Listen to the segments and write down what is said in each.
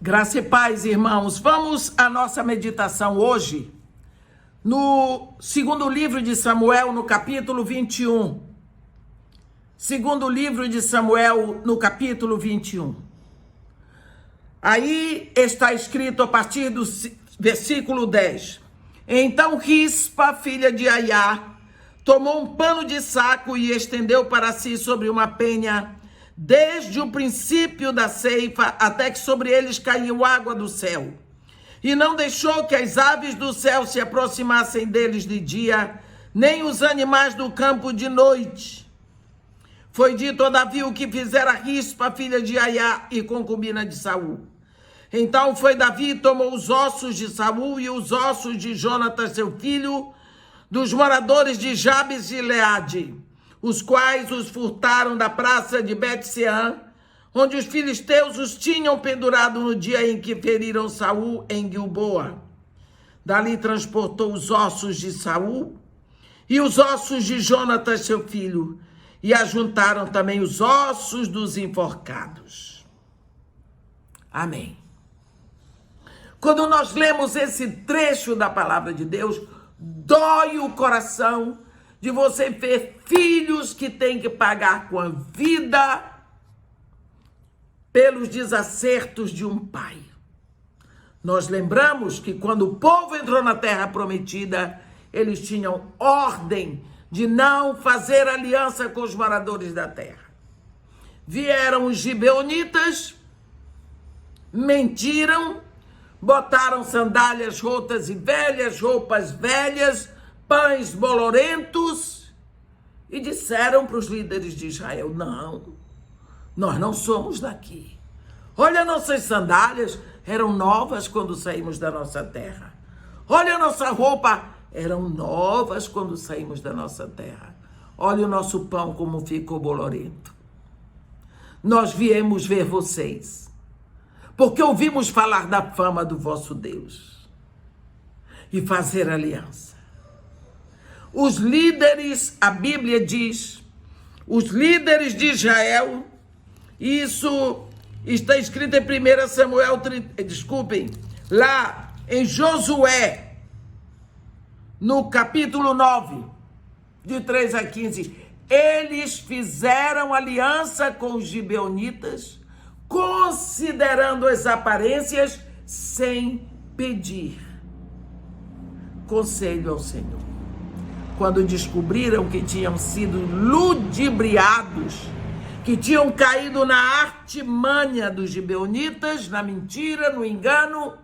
Graça e paz, irmãos. Vamos à nossa meditação hoje no segundo livro de Samuel, no capítulo 21. Segundo livro de Samuel, no capítulo 21. Aí está escrito a partir do versículo 10. Então Rispa, filha de Aiá, tomou um pano de saco e estendeu para si sobre uma penha, desde o princípio da ceifa até que sobre eles caiu água do céu. E não deixou que as aves do céu se aproximassem deles de dia, nem os animais do campo de noite. Foi dito a Davi o que fizera Rispa, filha de Aiá, e concubina de Saul. Então foi Davi e tomou os ossos de Saul e os ossos de Jonatas, seu filho, dos moradores de Jabes e Leade, os quais os furtaram da praça de Bet-seã, onde os filisteus os tinham pendurado no dia em que feriram Saul em Gilboa. Dali transportou os ossos de Saul e os ossos de Jonatas, seu filho, e ajuntaram também os ossos dos enforcados. Amém. Quando nós lemos esse trecho da palavra de Deus, dói o coração de você ver filhos que têm que pagar com a vida pelos desacertos de um pai. Nós lembramos que quando o povo entrou na terra prometida, eles tinham ordem de não fazer aliança com os moradores da terra. Vieram os gibeonitas, mentiram, botaram sandálias rotas e velhas, roupas velhas, pães bolorentos, e disseram para os líderes de Israel: não, nós não somos daqui. Olha, nossas sandálias eram novas quando saímos da nossa terra. Olha, a nossa roupa eram novas quando saímos da nossa terra. Olha o nosso pão como ficou bolorento. Nós viemos ver vocês, porque ouvimos falar da fama do vosso Deus e fazer aliança. Os líderes, a Bíblia diz, os líderes de Israel, isso está escrito em 1 Samuel, lá em Josué, no capítulo 9, de 3 a 15, eles fizeram aliança com os gibeonitas, considerando as aparências, sem pedir conselho ao Senhor. Quando descobriram que tinham sido ludibriados, que tinham caído na artimanha dos gibeonitas, na mentira, no engano,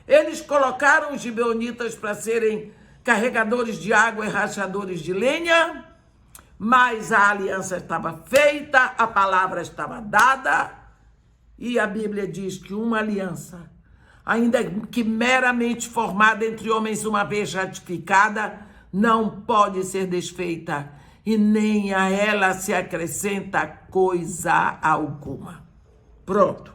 eles colocaram os gibeonitas para serem carregadores de água e rachadores de lenha, mas a aliança estava feita, a palavra estava dada, e a Bíblia diz que uma aliança, ainda que meramente formada entre homens uma vez ratificada, não pode ser desfeita, e nem a ela se acrescenta coisa alguma. Pronto.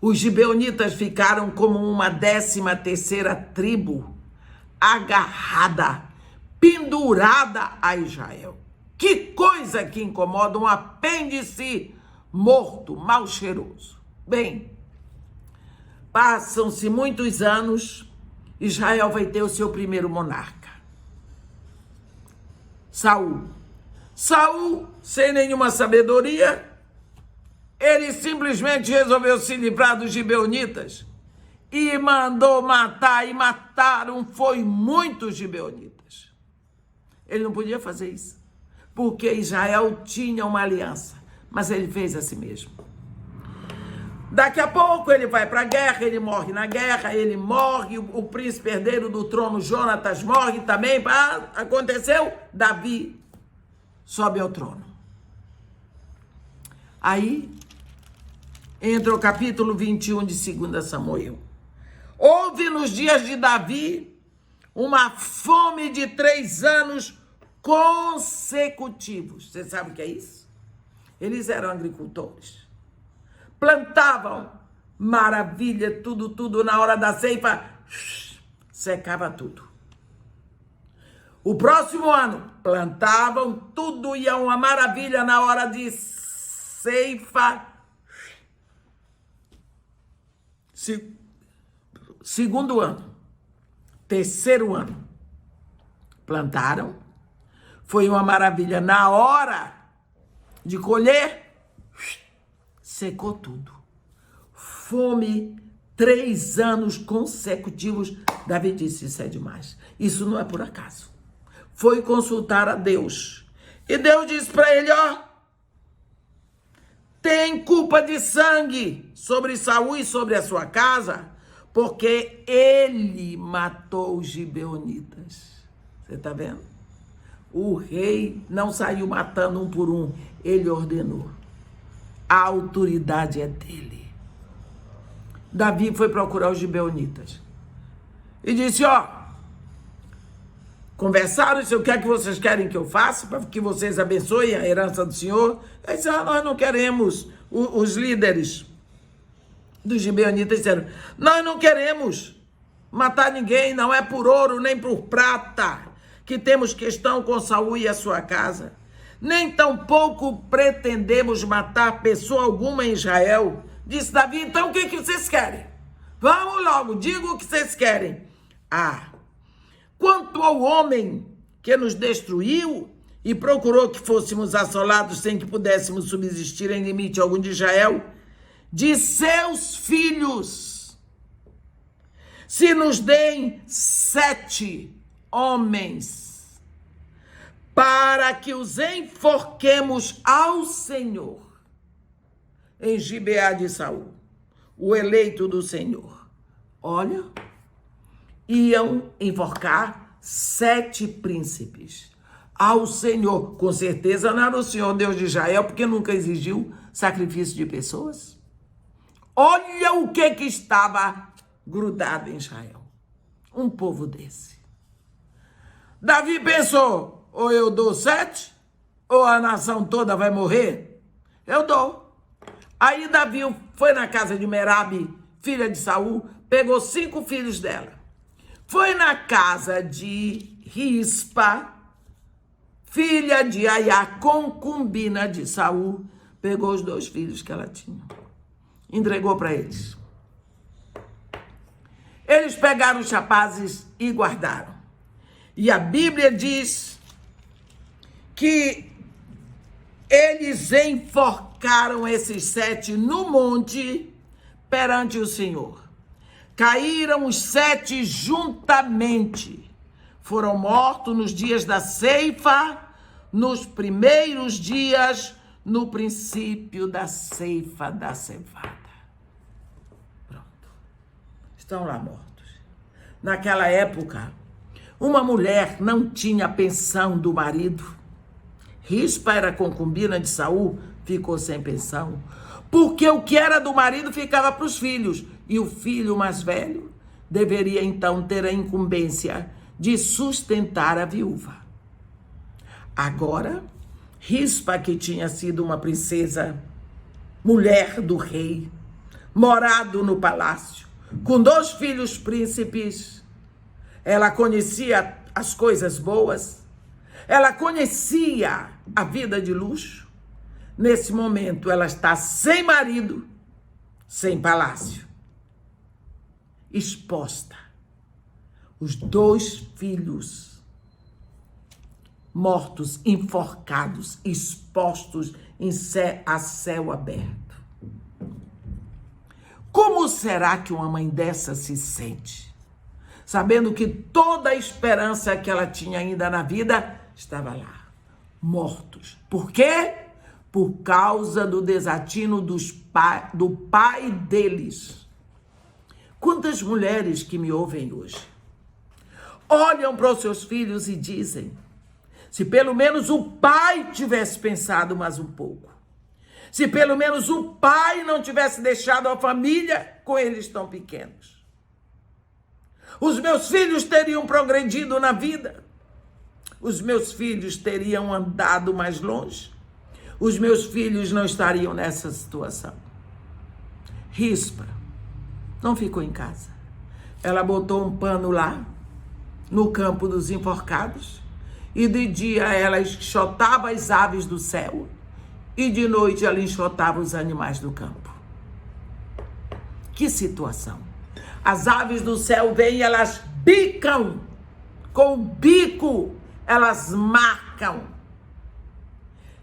Os gibeonitas ficaram como uma 13ª tribo, agarrada, pendurada a Israel. Que coisa que incomoda, um apêndice morto, mal cheiroso. Bem, passam-se muitos anos, Israel vai ter o seu primeiro monarca, Saul. Saul, sem nenhuma sabedoria, ele simplesmente resolveu se livrar dos gibeonitas e mandou matar, e mataram, foi muitos gibeonitas. Ele não podia fazer isso, porque Israel tinha uma aliança, mas ele fez a si mesmo. Daqui a pouco ele vai para a guerra, ele morre na guerra, ele morre, o príncipe herdeiro do trono, Jonatas, morre também. Aconteceu, Davi sobe ao trono. Aí entra o capítulo 21 de 2 Samuel. Houve nos dias de Davi uma fome de 3 anos consecutivos. Você sabe o que é isso? Eles eram agricultores. Plantavam, maravilha, tudo, na hora da ceifa, secava tudo. O próximo ano, plantavam, tudo ia uma maravilha, na hora de ceifa, segundo ano, terceiro ano, plantaram, foi uma maravilha. Na hora de colher, secou tudo. Fome, 3 anos consecutivos. Davi disse, isso é demais. Isso não é por acaso. Foi consultar a Deus. E Deus disse para ele, ó, tem culpa de sangue sobre Saul e sobre a sua casa, porque ele matou os gibeonitas. Você está vendo? O rei não saiu matando um por um, ele ordenou. A autoridade é dele. Davi foi procurar os gibeonitas e disse, ó, conversaram, disse, o que é que vocês querem que eu faça para que vocês abençoem a herança do Senhor? Eles disseram, nós não queremos. Os líderes dos gibeonitas disseram, nós não queremos matar ninguém, não é por ouro nem por prata que temos questão com Saul e a sua casa. Nem tampouco pretendemos matar pessoa alguma em Israel. Disse Davi, então o que vocês querem? Vamos logo, diga o que vocês querem. Quanto ao homem que nos destruiu e procurou que fôssemos assolados sem que pudéssemos subsistir em limite algum de Israel, de seus filhos, se nos deem 7 homens, para que os enforquemos ao Senhor, em Gibeá de Saul, o eleito do Senhor. Olha, iam enforcar 7 príncipes ao Senhor. Com certeza não era o Senhor Deus de Israel, porque nunca exigiu sacrifício de pessoas. Olha o que estava grudado em Israel. Um povo desse. Davi pensou, ou eu dou 7, ou a nação toda vai morrer. Eu dou. Aí Davi foi na casa de Merabe, filha de Saul, pegou 5 filhos dela. Foi na casa de Rispa, filha de Aiá, concubina de Saul, pegou os 2 filhos que ela tinha, entregou para eles. Eles pegaram os rapazes e guardaram. E a Bíblia diz que eles enforcaram esses 7 no monte perante o Senhor. Caíram os 7 juntamente. Foram mortos nos dias da ceifa, nos primeiros dias, no princípio da ceifa da cevada. Pronto. Estão lá mortos. Naquela época, uma mulher não tinha pensão do marido. Rispa era concubina de Saul, ficou sem pensão, porque o que era do marido ficava para os filhos, e o filho mais velho deveria então ter a incumbência de sustentar a viúva. Agora, Rispa, que tinha sido uma princesa, mulher do rei, morado no palácio, com 2 filhos príncipes, ela conhecia as coisas boas, ela conhecia a vida de luxo. Nesse momento, ela está sem marido, sem palácio, exposta. Os 2 filhos mortos, enforcados, expostos a céu aberto. Como será que uma mãe dessa se sente? Sabendo que toda a esperança que ela tinha ainda na vida estava lá, mortos. Por quê? Por causa do desatino do pai deles. Quantas mulheres que me ouvem hoje olham para os seus filhos e dizem, se pelo menos o pai tivesse pensado mais um pouco, se pelo menos o pai não tivesse deixado a família com eles tão pequenos, os meus filhos teriam progredido na vida, os meus filhos teriam andado mais longe, os meus filhos não estariam nessa situação. Rispa não ficou em casa. Ela botou um pano lá, no campo dos enforcados, e de dia ela enxotava as aves do céu, e de noite ela enxotava os animais do campo. Que situação! As aves do céu vêm e elas bicam, com o bico elas marcam.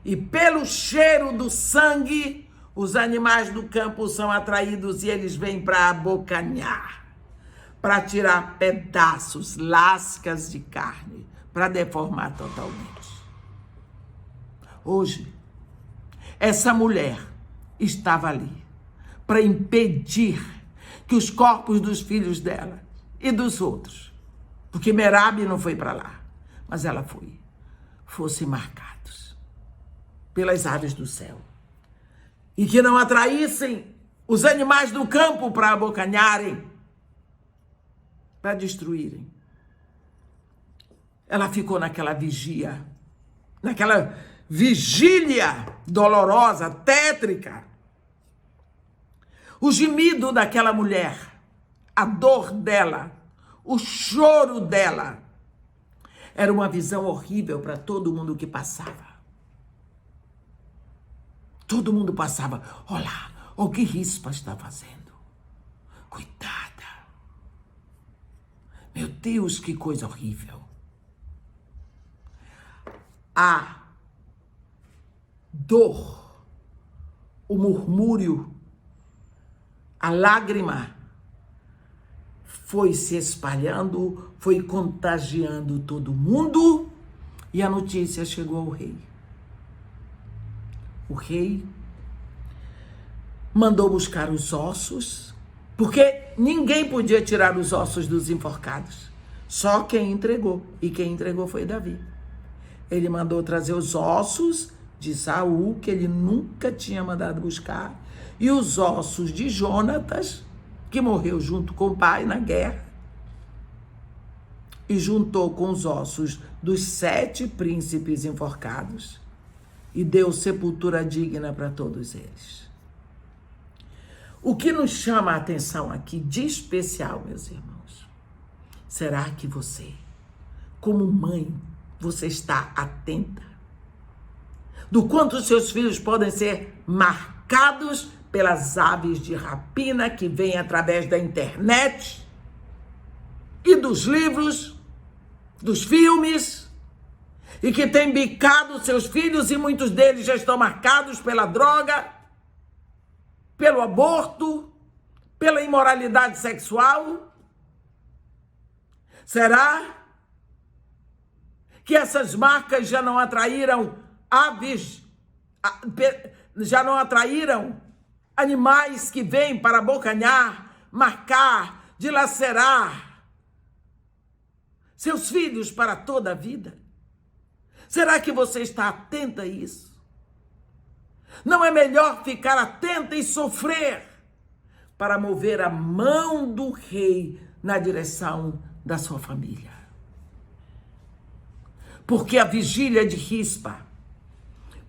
E pelo cheiro do sangue, os animais do campo são atraídos e eles vêm para abocanhar, para tirar pedaços, lascas de carne, para deformar totalmente. Hoje, essa mulher estava ali para impedir que os corpos dos filhos dela e dos outros, porque Merabe não foi para lá, mas ela foi, fossem marcados pelas aves do céu. E que não atraíssem os animais do campo para abocanharem, para destruírem. Ela ficou naquela vigília dolorosa, tétrica. O gemido daquela mulher, a dor dela, o choro dela, era uma visão horrível para todo mundo que passava. Todo mundo passava, olha lá, o que Rispa está fazendo. Coitada. Meu Deus, que coisa horrível. A dor, o murmúrio, a lágrima foi se espalhando, foi contagiando todo mundo e a notícia chegou ao rei. O rei mandou buscar os ossos, porque ninguém podia tirar os ossos dos enforcados. Só quem entregou, e quem entregou foi Davi. Ele mandou trazer os ossos de Saul, que ele nunca tinha mandado buscar, e os ossos de Jonatas, que morreu junto com o pai na guerra, e juntou com os ossos dos 7 príncipes enforcados, e deu sepultura digna para todos eles. O que nos chama a atenção aqui de especial, meus irmãos, será que você, como mãe, você está atenta do quanto os seus filhos podem ser marcados pelas aves de rapina que vêm através da internet e dos livros, dos filmes, e que têm bicado seus filhos e muitos deles já estão marcados pela droga, pelo aborto, pela imoralidade sexual? Será que essas marcas já não atraíram aves, já não atraíram animais que vêm para abocanhar, marcar, dilacerar seus filhos para toda a vida? Será que você está atenta a isso? Não é melhor ficar atenta e sofrer para mover a mão do rei na direção da sua família? Porque a vigília de Rispa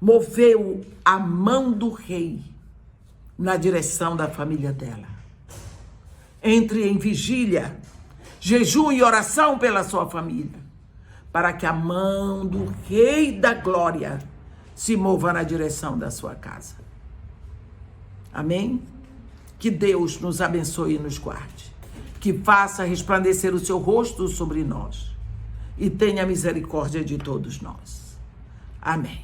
moveu a mão do rei na direção da família dela. Entre em vigília, jejum e oração pela sua família, para que a mão do Rei da Glória se mova na direção da sua casa. Amém? Que Deus nos abençoe e nos guarde, que faça resplandecer o seu rosto sobre nós e tenha misericórdia de todos nós. Amém.